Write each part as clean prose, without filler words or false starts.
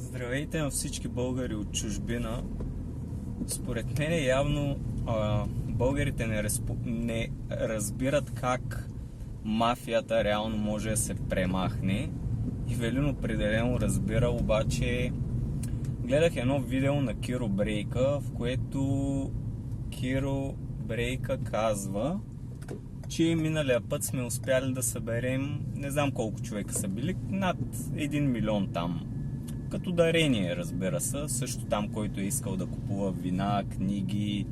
Здравейте на всички българи от чужбина. Според мен явно българите не разбират как мафията реално може да се премахне. И Велин определено разбира, обаче гледах едно видео на Киро Брейка, в което Киро Брейка казва, че миналия път сме успяли да съберем, не знам колко човека са били, над 1 милион там. Като дарение, разбира се, също там, който е искал да купува вина, книги,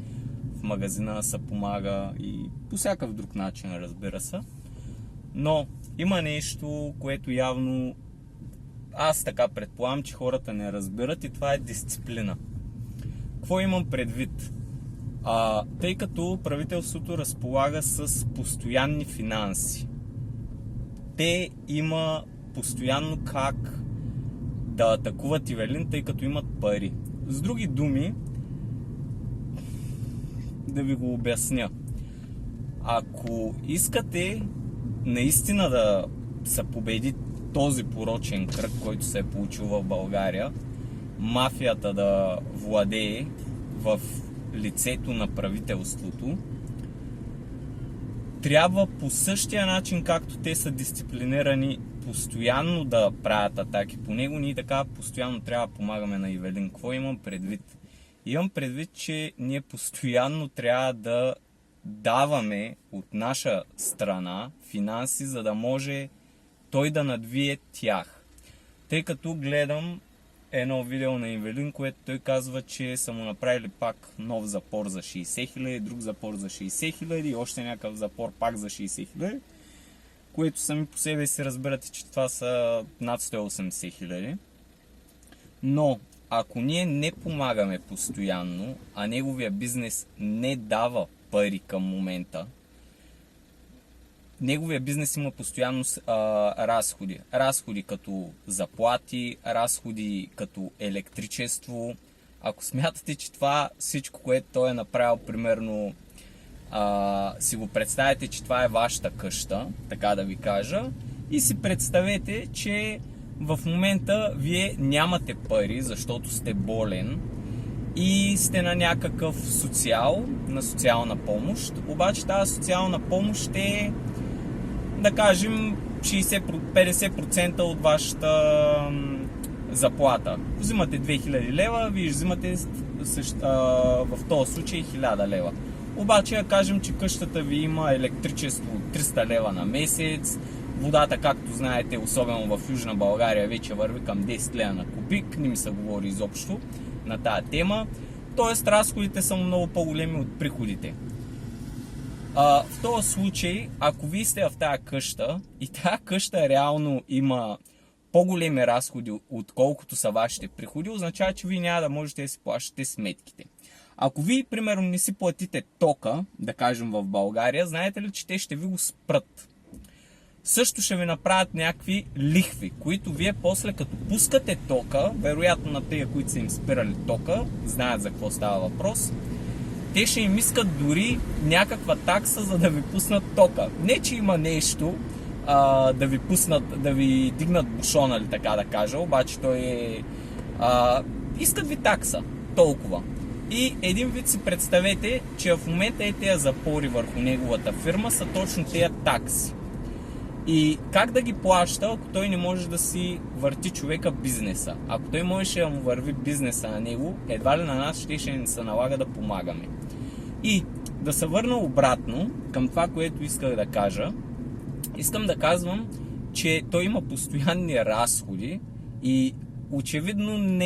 в магазина се помага и по всякакъв друг начин, разбира се. Но има нещо, което явно аз така предполагам, че хората не разбират, и това е дисциплина. Какво имам предвид? Тъй като правителството разполага с постоянни финанси, те има постоянно как да атакуват Ивелин, тъй като имат пари. С други думи, да ви го обясня. Ако искате наистина да се победи този порочен кръг, който се е получил в България, мафията да владее в лицето на правителството, трябва по същия начин, както те са дисциплинирани постоянно да правят атаки по него, ние така постоянно трябва да помагаме на Ивелин. Какво имам предвид? Имам предвид, че ние постоянно трябва да даваме от наша страна финанси, за да може той да надвие тях. Тъй като гледам едно видео на Ивелин, което той казва, че са му направили пак нов запор за 60 000, друг запор за 60 000 и още някакъв запор пак за 60 000, което сами по себе си разбирате, че това са над 180 000. Но ако ние не помагаме постоянно, а неговия бизнес не дава пари към момента, неговия бизнес има постоянно разходи. Разходи като заплати, разходи като електричество. Ако смятате, че това всичко, което той е направил, примерно, си го представете, че това е вашата къща, така да ви кажа, и си представете, че в момента вие нямате пари, защото сте болен и сте на някакъв на социална помощ, обаче тази социална помощ е, да кажем, 50% от вашата заплата. Взимате 2000 лева, вие взимате в този случай 1000 лева. Обаче, да кажем, че къщата ви има електричество от 300 лева на месец, водата, както знаете, особено в Южна България, вече върви към 10 лева на кубик, не ми се говори изобщо на тая тема. Тоест, разходите са много по-големи от приходите. В този случай, ако вие сте в тази къща и тази къща реално има по-големи разходи, отколкото са вашите приходи, означава, че вие няма да можете да си плащате сметките. Ако вие, примерно, не си платите тока, да кажем в България, знаете ли, че те ще ви го спрат? Също ще ви направят някакви лихви, които вие после, като пускате тока, вероятно на тези, които са им спирали тока, знаят за какво става въпрос, те ще им искат дори някаква такса, за да ви пуснат тока. Не, че има нещо да ви пуснат, да ви дигнат бушона, ли така да кажа, обаче той е... искат ви такса, толкова. И един вид си представете, че в момента тези запори върху неговата фирма са точно тези такси. И как да ги плаща, ако той не може да си върти човека бизнеса? Ако той можеше да му върви бизнеса на него, едва ли на нас ще ни се налага да помагаме. И да се върна обратно към това, което исках да кажа. Искам да казвам, че той има постоянни разходи и очевидно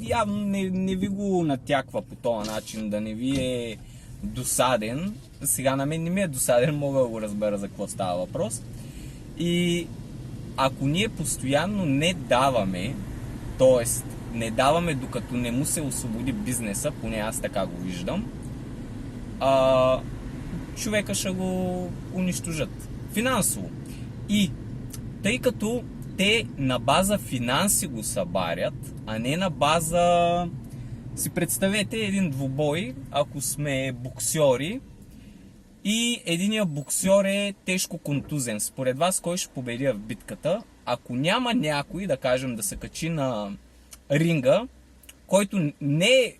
явно не ви го натяква по този начин, да не ви е досаден. Сега на мен не ми е досаден, мога да го разбера за какво става въпрос. И ако ние постоянно не даваме, т.е. не даваме докато не му се освободи бизнеса, поне аз така го виждам, човека ще го унищожат финансово. И тъй като те на база финанси го събарят, а не на база... Си представете един двубой, ако сме боксьори, и единият боксьор е тежко контузен. Според вас кой ще победи в битката? Ако няма някой, да кажем, да се качи на ринга, който не е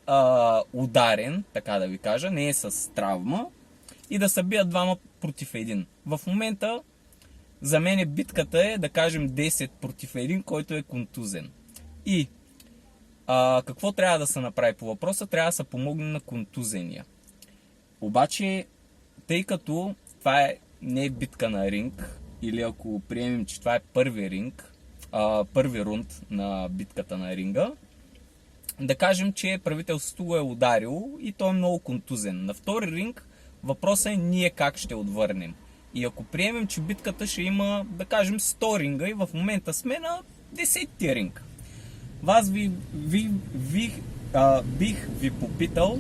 ударен, така да ви кажа, не е с травма, и да се бият двама против един. В момента за мен битката е, да кажем, 10 против 1, който е контузен. И какво трябва да се направи по въпроса? Трябва да се помогне на контузения. Обаче, тъй като това не е битка на ринг, или ако приемем, че това е първи ринг, първи рунд на битката на ринга, да кажем, че правителството го е ударило и той е много контузен. На втори ринг въпросът е ние как ще отвърнем. И ако приемем, че битката ще има, да кажем, 100 ринга и в момента сме на 10-ти ринг. Вас бих ви попитал,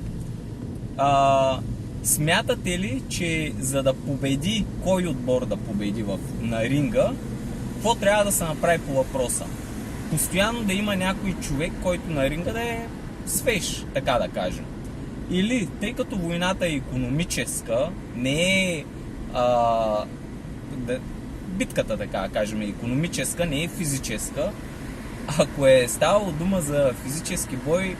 смятате ли, че за да победи, кой отбор да победи на ринга, какво трябва да се направи по въпроса? Постоянно да има някой човек, който на ринга да е свеж, така да кажем. Или, тъй като войната е икономическа, не е битката, така да кажем, е икономическа, не е физическа. Ако е ставало дума за физически бой,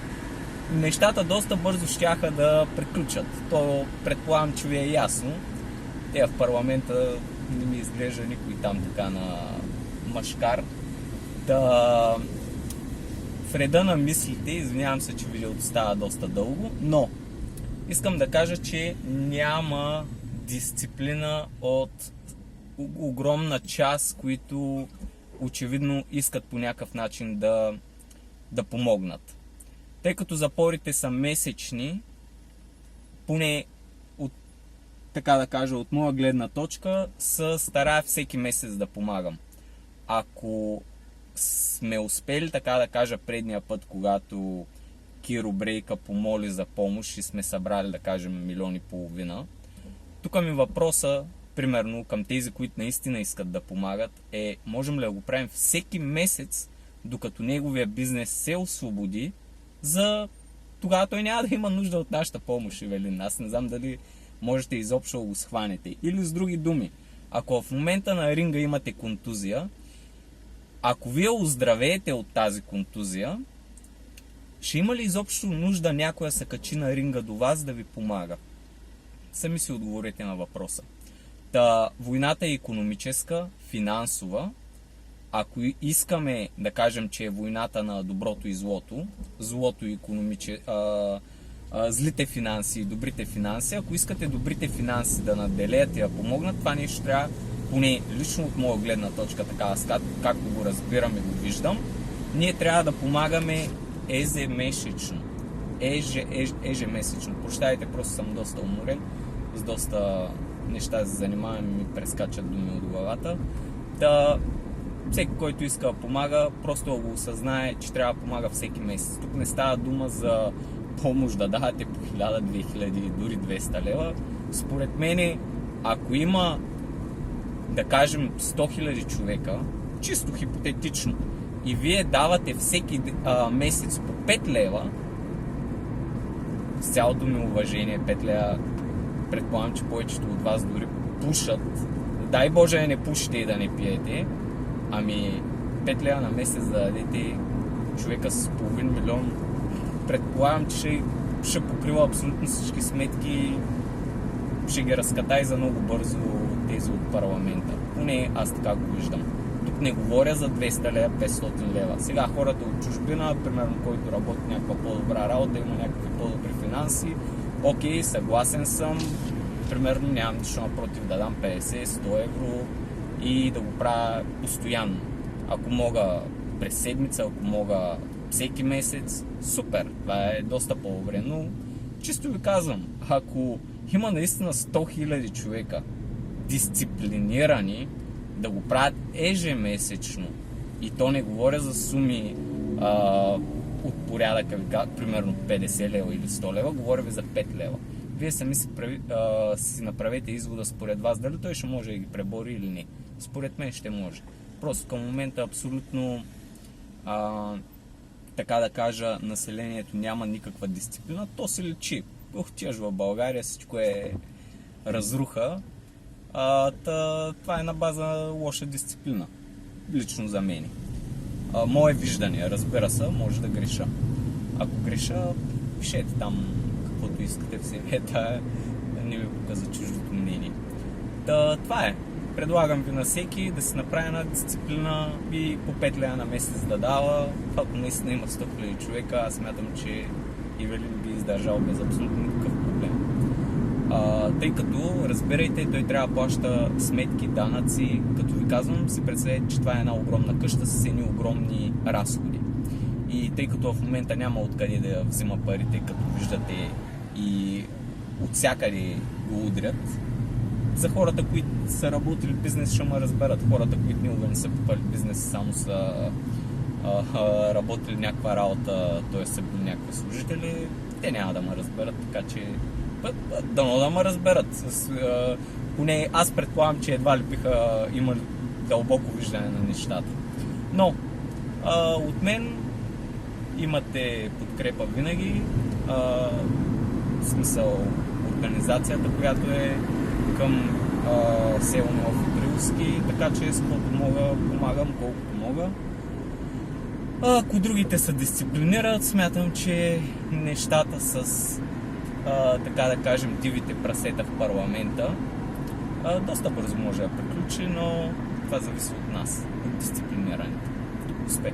нещата доста бързо щяха да приключат. То предполагам, че ви е ясно. Те в парламента не ми изглежда никой там така на машкар. В реда на мислите, извинявам се, че видеото става доста дълго, но искам да кажа, че няма дисциплина от огромна част, които очевидно искат по някакъв начин да помогнат. Тъй като запорите са месечни, поне от, така да кажа, от моя гледна точка, се старая всеки месец да помагам. Ако сме успели, така да кажа, предния път, когато Киро Брейка помоли за помощ и сме събрали, да кажем, 1,5 милиона, тук ми въпроса, примерно към тези, които наистина искат да помагат, е можем ли да го правим всеки месец, докато неговия бизнес се освободи, за тогава той няма да има нужда от нашата помощ, Ивелин. Аз не знам дали можете изобщо да го схванете. Или с други думи, ако в момента на ринга имате контузия, ако вие оздравеете от тази контузия, ще има ли изобщо нужда някой да се качи на ринга до вас да ви помага? Сами си отговорете на въпроса. Войната е икономическа, финансова. Ако искаме да кажем, че е войната на доброто и злото, злите финанси и добрите финанси, ако искате добрите финанси да надделеят и да помогнат, това нещо трябва, поне лично от моя гледна точка, така както го разбирам и го виждам, ние трябва да помагаме ежемесечно. Прощайте, просто съм доста уморен, с доста неща се занимавам и ми прескачат думи от главата. Всеки, който иска да помага, просто да го осъзнае, че трябва да помага всеки месец. Тук не става дума за помощ да давате по 1000, 2000, дори 200 лева. Според мен, ако има, да кажем, 100 000 човека, чисто хипотетично, и вие давате всеки месец по 5 лева, с цялото ми уважение, 5 лева, предполагам, че повечето от вас дори пушат. Дай Боже да не пушите и да не пиете. 5 лева на месец да дадете човека с половин милион, предполагам, че ще покрива абсолютно всички сметки, ще ги разкатай за много бързо тези от парламента. Поне аз така го виждам. Тук не говоря за 200 лева, 500 лева. Сега хората от чужбина, примерно, който работи някаква по-добра работа, има някакви по-добри финанси, окей, съгласен съм. Примерно нямам нищо напротив да дам 50-100 евро и да го правя постоянно. Ако мога през седмица, ако мога всеки месец, супер, това е доста по-добре, но чисто ви казвам, ако има наистина 100 000 човека дисциплинирани да го правят ежемесечно, и то не говоря за суми от порядъка, примерно 50 лева или 100 лева, говоря ви за 5 лева. Вие сами си направете извода според вас, дали той ще може да ги пребори или не. Според мен ще може. Просто към момента абсолютно, така да кажа, населението няма никаква дисциплина. То се лечи. Отиваш в България, всичко е разруха. Това е на база лоша дисциплина. Лично за мен. Мое виждане, разбира се, може да греша. Ако греша, пишете там каквото искате в CV-та, не ви показа чуждото мнение. Това е. Предлагам ви на всеки да се направи една дисциплина и по 5 лева на месец да дава. Ако наистина има 100 000 човека, аз смятам, че Ивелин би издържал без абсолютно никакъв проблем. Тъй като, разбирайте, той трябва да плаща сметки, данъци. Като ви казвам, си представете, че това е една огромна къща с едни огромни разходи. И тъй като в момента няма откъде да взима пари, тъй като виждате и от всякъде го удрят, за хората, които са работили в бизнес, ще ме разберат. Хората, които никога не са попали в бизнес, само са работили някаква работа, т.е. са били някакви служители, те няма да ме разберат, така че дано да ме разберат. Поне аз предполагам, че едва ли биха имали дълбоко виждане на нещата. Но от мен имате подкрепа винаги. В смисъл организацията, която е към село Новофутривски, така че с колкото мога помагам, колкото мога. Ако другите се дисциплинират, смятам, че нещата с така да кажем дивите прасета в парламента доста бързо може да приключи, но това зависи от нас, от дисциплинирането. Успех!